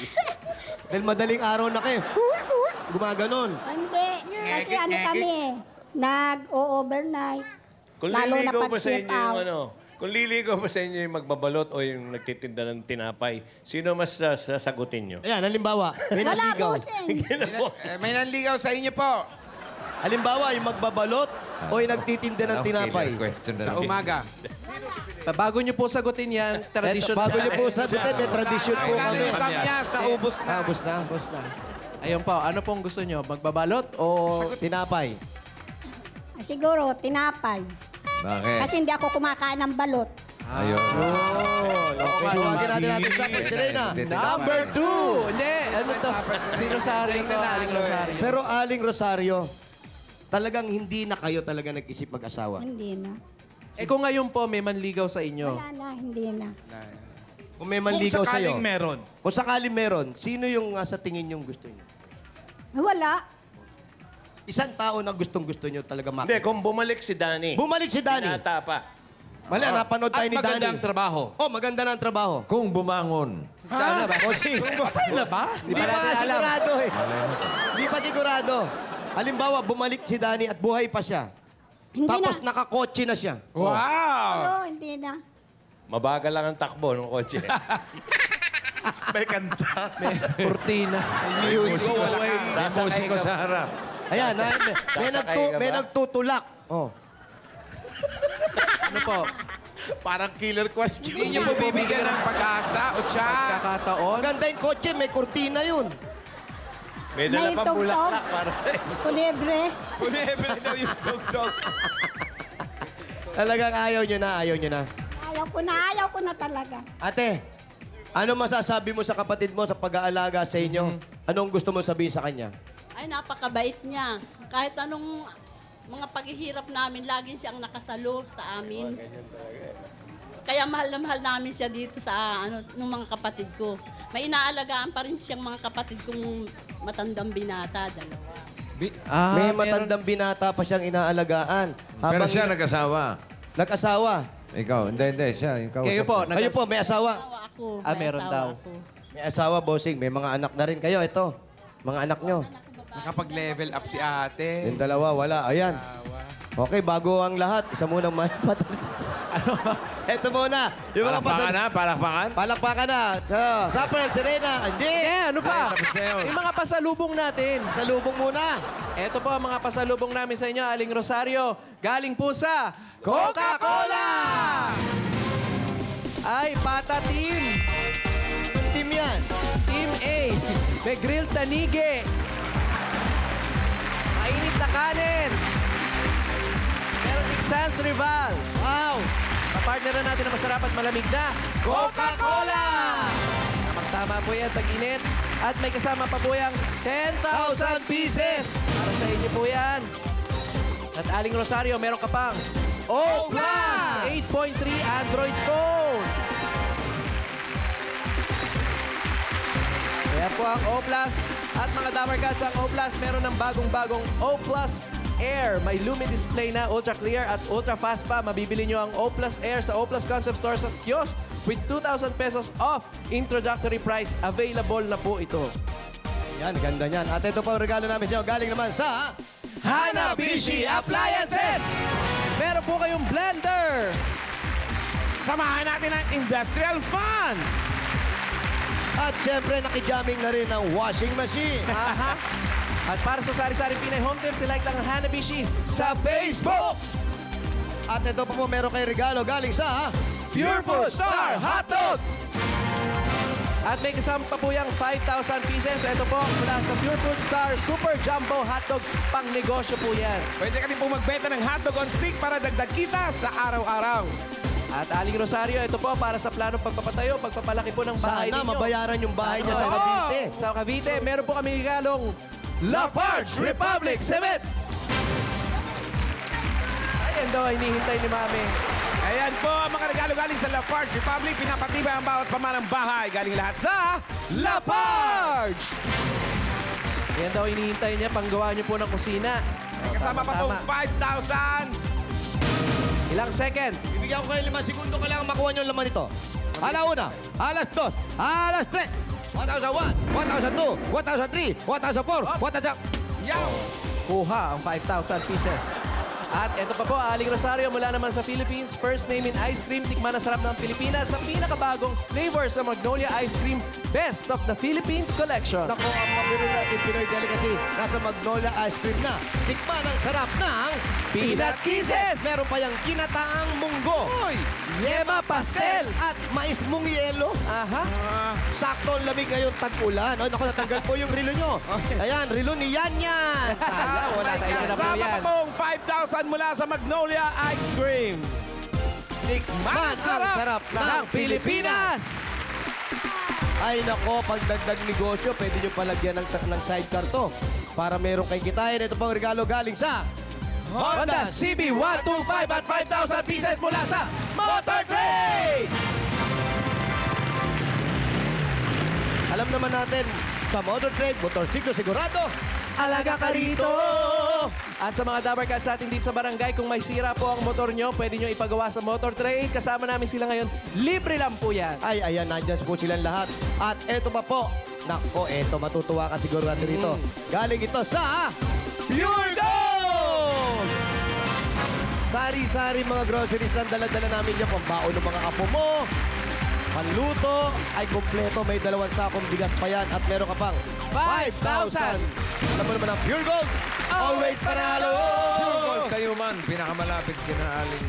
Dahil madaling araw na kayo. Gumaganon. Hindi. Kasi ano kami, nag-o-overnight. Kung Lalo na liligaw pag ba sa shift inyo yung out. kung liligaw ba sa inyo yung magbabalot o yung nagtitinda ng tinapay, sino mas sasagutin nyo? Ayan, halimbawa, may Wala nanligaw. busing. May nanligaw sa inyo po. Halimbawa, yung magbabalot o yung nagtitinda ng tinapay. Question na Sa lang. umaga. Bago nyo po sagutin yan, tradition Bago siya. niyo po sagutin, may tradisyon po Kano kami. yung kamyas? Naubos na. Tapos na. Tapos na. Ayun po, ano pong gusto nyo? Magbabalot o... Tinapay. Siguro, tinapay. Bakit? Kasi hindi ako kumakain ng balot. Ayun. Okay, suwagin natin natin sa si Reyna. Number 2. Hindi, ano to? Si Rosario to, Aling Rosario. Pero Aling Rosario, talagang hindi na kayo talaga nag-isip mag-asawa. Hindi na. Eh kung ngayon po may manligaw sa inyo, Wala na, hindi na. Kung may manligaw sa'yo. meron. Kung sakaling meron, sino yung sa tingin yung gusto niyo? Wala. Isang tao na gustong-gusto niyo talaga Hindi, makita. kung bumalik si Danny. Bumalik si Danny. Binata pa. Mali, napanood tayo ni Danny. magandang trabaho. Oh, maganda na ang trabaho. Kung bumangon. Sana ba? Bossing. Patay na ba? Hindi pa sigurado eh. Hindi pa sigurado. Halimbawa, bumalik si Danny at buhay pa siya. Hindi Tapos na. nakakotse na siya. Wow! Oo, hindi na. Mabagal lang ang takbo ng kotse. May kanta. Kurtina. May musiko sa harap. Ayan, may nagtutulak. Oh. Ano po? Parang killer question. Hindi niyo po bibigyan ng pag-asa o tsa. Kakataon? Maganda yung kotse, may kurtina yun. May dala May pa tugtog. bulaklak para sa'yo. Kunebre. Kunebre daw yung tog-tog. Talagang ayaw nyo na, ayaw nyo na. Ayaw ko na talaga. Ate, ano masasabi mo sa kapatid mo sa pag-aalaga sa inyo? Anong gusto mo sabihin sa kanya? Ay, napakabait niya. Kahit anong mga paghihirap namin, laging siyang nakasalo sa amin. Kaya mahal na mahal namin siya dito sa ng mga kapatid ko. May inaalagaan pa rin siyang mga kapatid kong matandang binata, dalawa. May matandang binata pa siyang inaalagaan. Pero siya nag-asawa. Nag-asawa? Ikaw, hindi. Siya, ikaw. Kayo po. Kayo po, may asawa? Ako, Ah, may meron asawa daw. ako. May asawa, bossing. May mga anak na rin kayo. Ito, mga anak nyo. Nakapag-level up si ate. Yung dalawa, wala. Ayan. Okay, bago ang lahat, isa muna Ito muna. Yung mga Palakpakan? Palakpakan na. Supper, Serena. Hindi. Ano pa? Tapos na yun. Yung mga pasalubong natin. Salubong muna. Ito po ang mga pasalubong namin sa inyo, Aling Rosario. Galing po sa Coca-Cola! Ay, Pata Team. Team yan. Team A. May grilled tanige. Mainit na kanin. Meron din Sans Rival. Wow. Kapartneran natin na masarap at malamig na Coca-Cola! Tamang-tama po yan, tag-init. At may kasama pa po yung 10,000 pieces. Para sa inyo po yan. At Aling Rosario, meron ka pang O Plus 8.3 Android phone. Kaya po ang O Plus. At mga Dapper Cats, ang O Plus meron ng bagong-bagong O Plus Air. May Lumi display na, ultra clear at ultra fast pa. Mabibili nyo ang O Plus Air sa O Plus Concept Stores at kiosk with 2,000 pesos off. Introductory price. Available na po ito. Ayan, ganda niyan. At ito pa ang regalo namin sa inyo. Galing naman sa Hanabishi Appliances! Meron po kayong blender. Samahan natin ang industrial fun. At syempre, nakijamming na rin ang washing machine. Aha. At para sa sari-sari Pinay Home Tips, like lang ang Hanabishi sa Facebook. At ito pa po, meron kayo regalo galing sa Pure Food Star Hotdog. At may kasama pa po yung 5,000 pieces. Ito po, mula sa Pure Food Star Super Jumbo Hotdog. Pang negosyo po yan. Pwede ka din po magbenta ng hotdog on stick para dagdag kita sa araw-araw. At Aling Rosario, ito po para sa planong pagpapatayo, pagpapalaki po ng bahay Sana ninyo. mabayaran yung bahay niya sa Sana. Cavite. Sa Cavite, meron po kami regalong Lafarge Republic Cement. Ayan daw, hinihintay ni Mami. Ayan po ang mga regalo galing sa Lafarge Republic. Pinapatibay ang bawat pamanang bahay. Galing lahat sa Lafarge! Ayan daw, hinihintay niya, panggawa niyo po ng kusina. Kasama pa pong Tama. 5,000. Ilang seconds? Bibigyan ko kayo 5 segundo ka lang makuha niyo ang laman nito. Alauna, alas 2, alas 3, 1,001, 1,002, 1,003, 1,004, 1,000... Yaw! Kuha ang 5,000 pieces. At ito pa po, Aling Rosario mula naman sa Philippines. First name in ice cream. Tikman ang sarap ng Pilipinas sa pinakabagong flavor sa Magnolia Ice Cream. Best of the Philippines Collection. Nako, ang pabiro natin Pinoy Delicacy nasa Magnolia Ice Cream na. Tikman ang sarap ng Peanut Kisses! Meron pa yung kinataang munggo. Uy! Yema Pastel! At mais mong yelo. Aha. Sakto ang lamig ngayon tag-ulan. Oh, naku, natanggal po yung rilo nyo. Ayan, rilo ni Yan Yan. Wala sa inyo na po Kasama yan. pa pong 5,000 mula sa Magnolia Ice Cream. Tikman Man, ang sarap Ng Pilipinas! Ay nako, pagdagdag negosyo, pwede nyo palagyan ng sidecar to. Para meron kay kitain. Ito pang regalo galing sa Honda CB125 at 5,000 pieces mula sa Motor Trade! Alam naman natin, sa Motor Trade, motorsiklo sigurado, Alaga ka rito! At sa mga Dabarcats natin dito sa barangay, kung may sira po ang motor nyo, pwede nyo ipagawa sa Motor Trade. Kasama namin sila ngayon. Libre lang po yan. Ay, ayan, nandyan po silang lahat. At eto pa po. Nako, eto, matutuwa ka siguro natin rito. Galing ito sa Pure Gold! Sari-sari mga groceries na dala-dala namin yan. Pambaon ng mga apo mo. Panluto ay kumpleto. May 2 sakong bigas pa yan. At meron ka pang 5,000. Alam mo naman ang Pure Gold. Always panalo! Pure Gold Tayuman, pinakamalapit kina Aling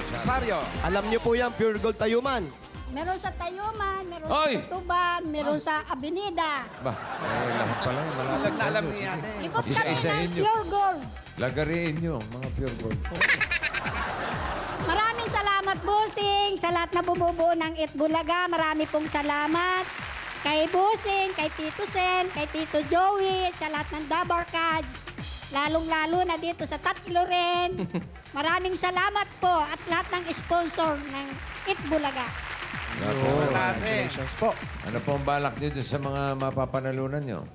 Rosario. Alam niyo po yan, Pure Gold Tayuman. Meron sa Tayuman, meron Oy! sa Tutuban, meron sa Avenida. Ba, lahat pala yung malapit sa Alam inyo. ni ate. Ikot kami Isa-isahin ng nyo. Pure Gold. Lagariin nyo, mga Pure Gold. Maraming salamat, Busing, sa lahat na bumubuo ng Itbulaga. Marami pong salamat. Kay Busing, kay Tito Sen, kay Tito Joey, sa lahat ng Dabarcats. Lalong-lalo na dito sa Tatlo rin. Maraming salamat po at lahat ng sponsor ng Itbulaga. Congratulations po. Ano po ang balak nyo dun sa mga mapapanalunan nyo?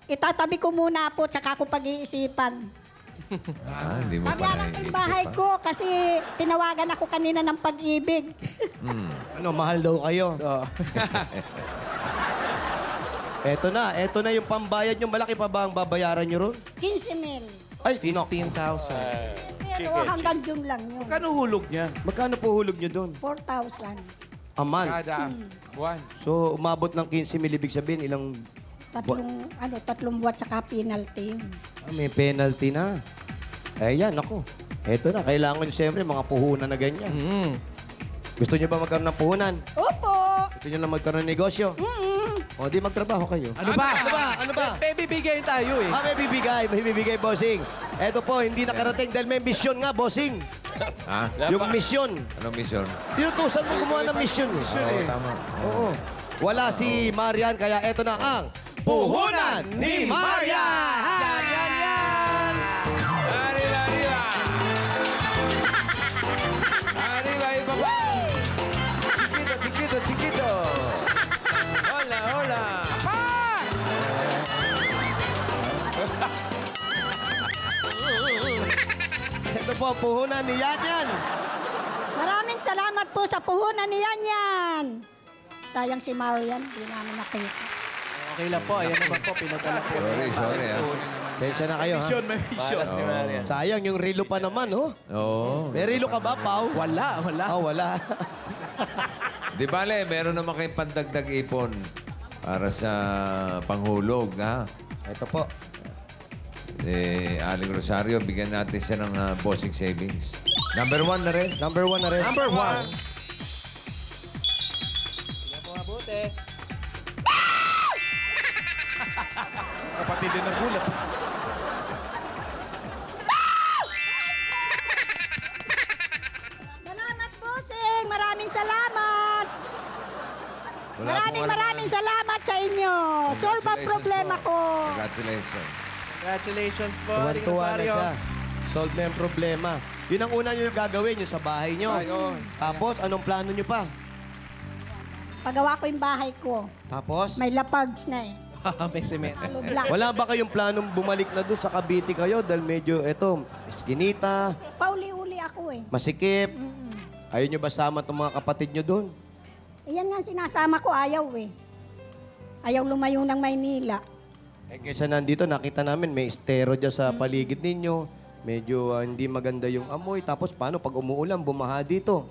Itatabi ko muna po, tsaka ko pag-iisipan. Hindi mo pa Pagyanak yung bahay ko kasi tinawagan ako kanina ng pag-ibig. Ano, mahal daw kayo. Eto na yung pambayad nyo. Malaki pa ba ang babayaran nyo ron? 15,000. Ay, 15,000. Pero hanggang June lang yun. Magkano hulog niya? Magkano po hulog nyo doon? 4,000. A month. Kada buwan. So, umabot ng 15,000, ibig sabihin, ilang... Tatlong buwan tsaka penalty. may penalty na. Ayan, ako. Eto na, kailangan nyo siyempre mga puhunan na ganyan. Gusto nyo ba magkaroon ng puhunan? Opo. Gusto nyo lang magkaroon ng negosyo? O, di magtrabaho kayo. Ano ba? Ano ba? May bibigay tayo eh. May bibigay, bossing. Eto po, hindi nakarating dahil may mission nga, bossing. Ha? Yung mission. Anong mission? Tinutusan mo gumawa ng mission. Oo, tama. Oo. Wala si Marian, kaya eto na ang Puhunan ni Marian! Arriba, arriba! Arriba, iba! Chiquito, chiquito, chiquito! Hola, hola! Ito po, puhunan ni Yanyan. Maraming salamat po sa puhunan ni Yanyan. Sayang si Marian, hindi namin nakita. Okay lang po. Ayan naman po. Pinadala po. Sorry, ha? Tensya na kayo, ha? May mission. Malas ni Marian. Sayang, yung relo pa naman, oh. Oo. May relo ka ba, Pao? Wala. Wala. Di bale, meron naman kayong pandagdag ipon para sa panghulog, ha? Ito po. Aling Rosario, bigyan natin siya ng bossing savings. Number 1 na rin. Number 1 na rin. Number 1. Tingnan po mabuti. Kapatid din ng gulat. Salamat, Busing. Maraming salamat. Maraming salamat sa inyo. Solve ang problema ko. Congratulations. Congratulations po, Aling Tuwan-tuwa na Rosario. siya. Solve na yung problema. Yun ang una nyo gagawin, yung sa bahay nyo. Tapos, anong plano nyo pa? Pagawa ko yung bahay ko. Tapos, May lapards na eh. May cement. Halo block. wala ba kayong planong bumalik na doon sa Cavite kayo? Dahil medyo, eto, iskinita, Pauli-uli ako eh. masikip. Ayaw nyo ba sama itong mga kapatid nyo doon? Iyan nga ang sinasama ko, ayaw eh. Ayaw lumayo ng Maynila. Kaysa nandito, nakita namin may estero dyan sa paligid ninyo. Medyo hindi maganda yung amoy. Tapos paano pag umuulan, bumaha dito?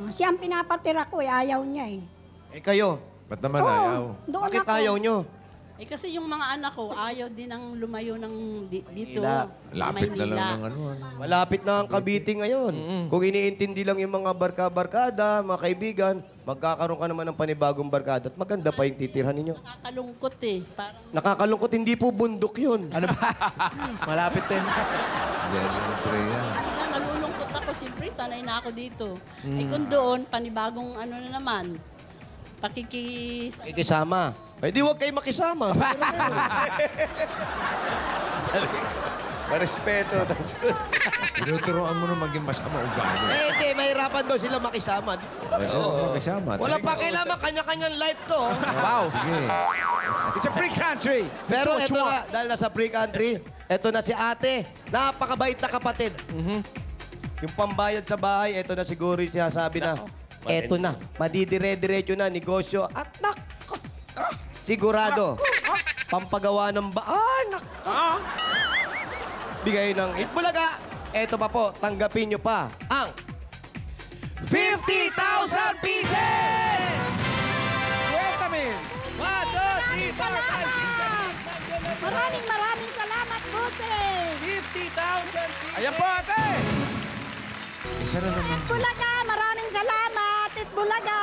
Siya ang pinapatira ko eh, ayaw niya eh. Kayo, Ba't naman ayaw? Doon bakit ako. ayaw nyo? Kasi yung mga anak ko, ayaw din ang lumayo ng dito. Lapit na lang Maynila. ng ano. Malapit na ang Cavite ngayon. Kung iniintindi lang yung mga barkada, mga kaibigan, magkakaroon ka naman ng panibagong barkada at maganda pa yung titirhan ninyo. Nakakalungkot eh. Parang Nakakalungkot, hindi po bundok yun. Ano ba? Malapit din. Kaya nalulungkot ako. Siyempre, sanay na ako dito. Eh kung doon, panibagong ano na naman. Ikisama. Eh di huwag kayo makisama. Marespeto. Tinuturoan mo na maging masama ugali. Hindi, mahirapan daw sila makisama. Kasama. Wala pa kailangan, kanya-kanyang life to. Wow. Sige. It's a free country. Pero ito nga, dahil nasa free country, Eto na si ate. Napakabait na kapatid. Yung pambayad sa bahay, eto na siguro yung sinasabi na, eto na, madidire-diretso na, negosyo. At nako, sigurado, pampagawa ng bigay ng Itbulaga. Eto pa po, tanggapin nyo pa ang 50,000 pieces! Cuéntame. 1, 2, 3, 4, 5, 6, 7, 8, 9, 10, 11, 12. Maraming salamat, bossing. 50,000 pieces. Ayan po, ate. Isa na naman. Itbulaga, maraming salamat, Itbulaga.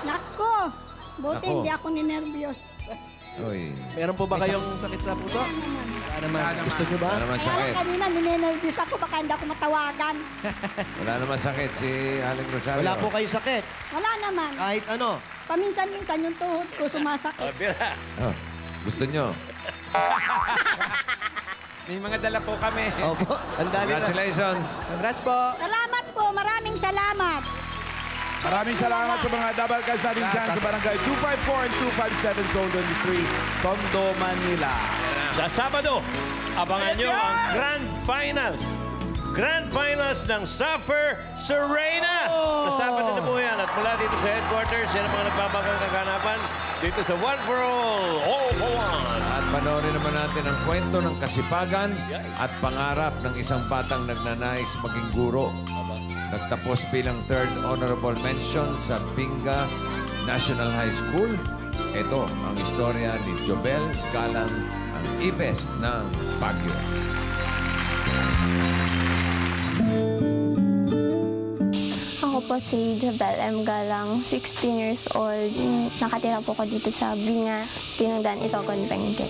Nako, buti Nako. hindi ako ninervyos. Uy. Meron po ba kayong sakit sa puso? Wala naman. Gusto nyo ba? Wala naman Kaya sakit. lang kanina ninervyos ako, baka hindi ako matawagan. Wala naman sakit si Aling Rosario. Wala po kayo sakit. Wala naman. Kahit ano. Paminsan-minsan yung tuhod ko sumasakit. Bira. Oh, gusto nyo? May mga dala po kami. Opo, ang dali na. Congratulations. Congrats po. Salamat po, maraming salamat. Maraming salamat sa mga double guys natin dyan sa barangay 254 and 257 Zone 23, Tondo, Manila. Sa Sabado, abangan nyo ang Grand Finals. Grand Finals ng Suffer Serena. Sa Sabado na po yan. At mula dito sa headquarters, yan ang mga nagbabagang kaganapan dito sa One for All for One. At panoorin naman natin ang kwento ng kasipagan at pangarap ng isang batang nagnanais maging guro. Nagtapos bilang third honorable mention sa Pinga National High School. Ito ang istorya ni Jobel Galang, ang ibes ng Baguio. Ako po si Jobel M. Galang, 16 years old. Nakatira po ko dito sa Binga, Tinundan, Itogon, Benguet.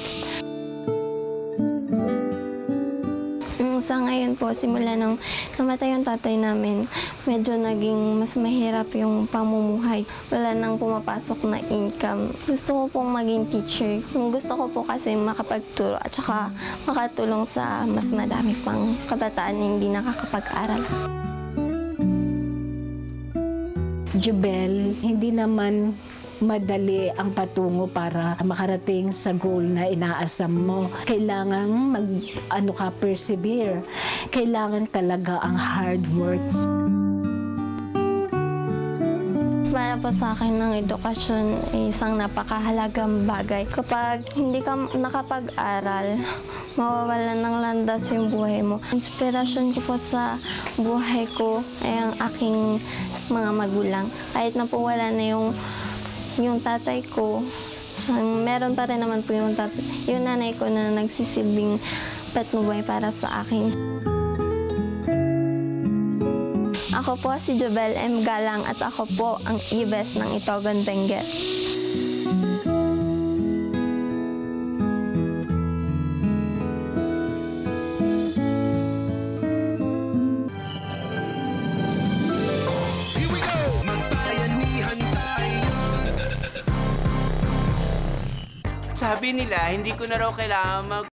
Sa ngayon po, simula nung namatay yung tatay namin, medyo naging mas mahirap yung pamumuhay. Wala nang pumapasok na income. Gusto ko pong maging teacher. Gusto ko po kasi makapagturo at saka makatulong sa mas madami pang kabataan na hindi nakakapag-aral. Jobel, hindi naman madali ang patungo para makarating sa goal na inaasam mo. Kailangan persevere. Kailangan talaga ang hard work. Para po sa akin, ng edukasyon ay isang napakahalagang bagay. Kapag hindi ka nakapag-aral, mawawalan ng landas yung buhay mo. Inspirasyon ko po sa buhay ko ay ang aking mga magulang. Kahit na po wala na yung tatay ko, meron pa rin naman po yung nanay ko na nagsisilbing patnubay para sa akin. Ako po si Jobel M. Galang at ako po ang ibes ng Itogon, Benguet. Sabi nila, hindi ko na raw kailangan